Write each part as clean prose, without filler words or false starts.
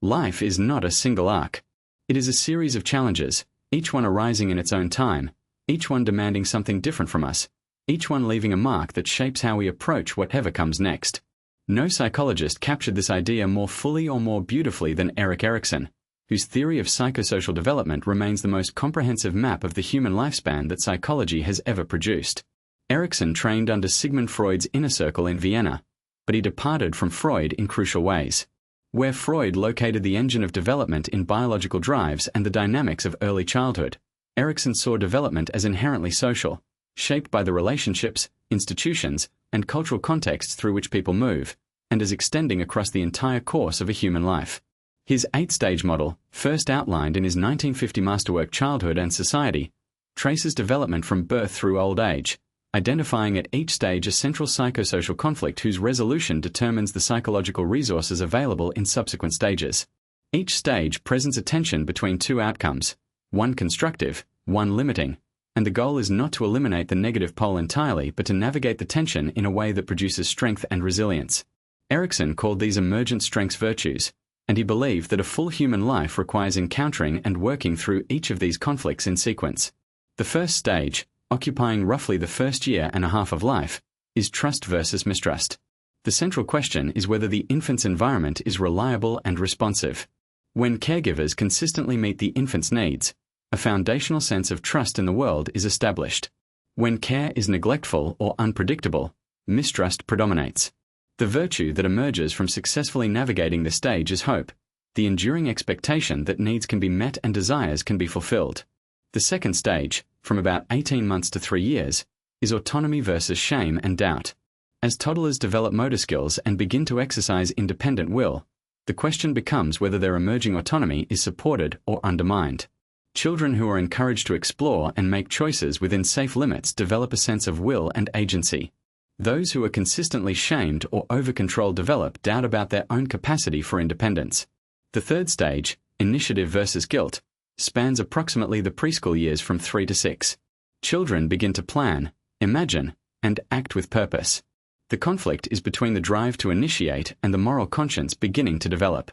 Life is not a single arc. It is a series of challenges, each one arising in its own time, each one demanding something different from us, each one leaving a mark that shapes how we approach whatever comes next. No psychologist captured this idea more fully or more beautifully than Erik Erikson, whose theory of psychosocial development remains the most comprehensive map of the human lifespan that psychology has ever produced. Erikson trained under Sigmund Freud's inner circle in Vienna, but he departed from Freud in crucial ways. Where Freud located the engine of development in biological drives and the dynamics of early childhood, Erikson saw development as inherently social, shaped by the relationships, institutions, and cultural contexts through which people move, and as extending across the entire course of a human life. His 8-stage model, first outlined in his 1950 masterwork Childhood and Society, traces development from birth through old age, identifying at each stage a central psychosocial conflict whose resolution determines the psychological resources available in subsequent stages. Each stage presents a tension between two outcomes, one constructive, one limiting, and the goal is not to eliminate the negative pole entirely but to navigate the tension in a way that produces strength and resilience. Erikson called these emergent strengths virtues, and he believed that a full human life requires encountering and working through each of these conflicts in sequence. The first stage, occupying roughly the first year and a half of life, is trust versus mistrust. The central question is whether the infant's environment is reliable and responsive. When caregivers consistently meet the infant's needs, a foundational sense of trust in the world is established. When care is neglectful or unpredictable, mistrust predominates. The virtue that emerges from successfully navigating this stage is hope, the enduring expectation that needs can be met and desires can be fulfilled. The second stage, from about 18 months to 3 years, is autonomy versus shame and doubt. As toddlers develop motor skills and begin to exercise independent will, the question becomes whether their emerging autonomy is supported or undermined. Children who are encouraged to explore and make choices within safe limits develop a sense of will and agency. Those who are consistently shamed or over-controlled develop doubt about their own capacity for independence. The third stage, initiative versus guilt, spans approximately the preschool years from 3 to 6. Children begin to plan, imagine, and act with purpose. The conflict is between the drive to initiate and the moral conscience beginning to develop.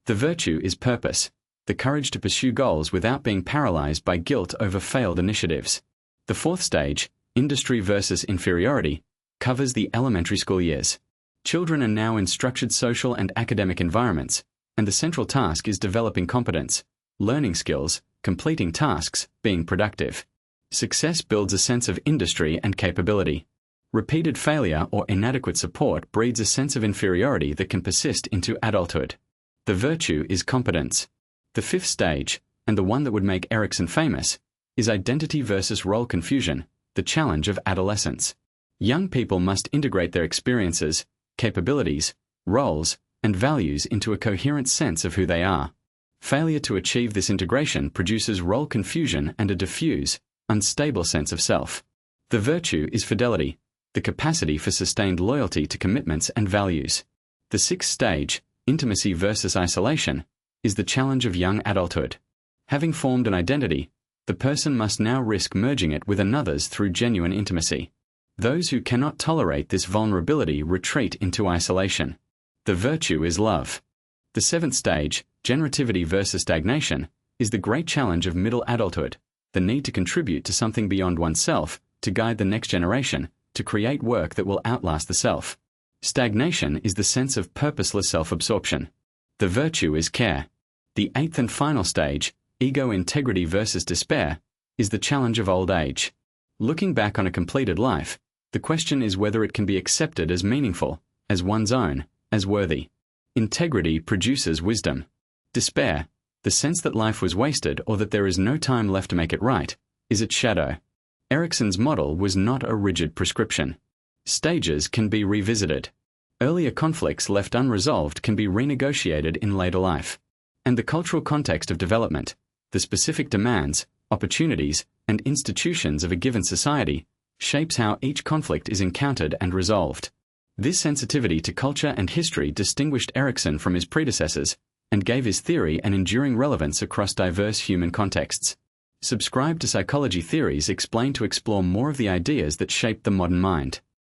The virtue is purpose, the courage to pursue goals without being paralyzed by guilt over failed initiatives. The fourth stage, industry versus inferiority, covers the elementary school years. Children are now in structured social and academic environments, and the central task is developing competence, learning skills, completing tasks, being productive. Success builds a sense of industry and capability. Repeated failure or inadequate support breeds a sense of inferiority that can persist into adulthood. The virtue is competence. The fifth stage, and the one that would make Erikson famous, is identity versus role confusion, the challenge of adolescence. Young people must integrate their experiences, capabilities, roles, and values into a coherent sense of who they are. Failure to achieve this integration produces role confusion and a diffuse, unstable sense of self. The virtue is fidelity, the capacity for sustained loyalty to commitments and values. The sixth stage, intimacy versus isolation, is the challenge of young adulthood. Having formed an identity, the person must now risk merging it with another's through genuine intimacy. Those who cannot tolerate this vulnerability retreat into isolation. The virtue is love. The seventh stage, generativity versus stagnation, is the great challenge of middle adulthood, the need to contribute to something beyond oneself, to guide the next generation, to create work that will outlast the self. Stagnation is the sense of purposeless self-absorption. The virtue is care. The eighth and final stage, ego integrity versus despair, is the challenge of old age. Looking back on a completed life, the question is whether it can be accepted as meaningful, as one's own, as worthy. Integrity produces wisdom. Despair, the sense that life was wasted or that there is no time left to make it right, is its shadow. Erikson's model was not a rigid prescription. Stages can be revisited. Earlier conflicts left unresolved can be renegotiated in later life. And the cultural context of development, the specific demands, opportunities, and institutions of a given society, shapes how each conflict is encountered and resolved. This sensitivity to culture and history distinguished Erikson from his predecessors and gave his theory an enduring relevance across diverse human contexts. Subscribe to Psychology Theories Explained to explore more of the ideas that shape the modern mind.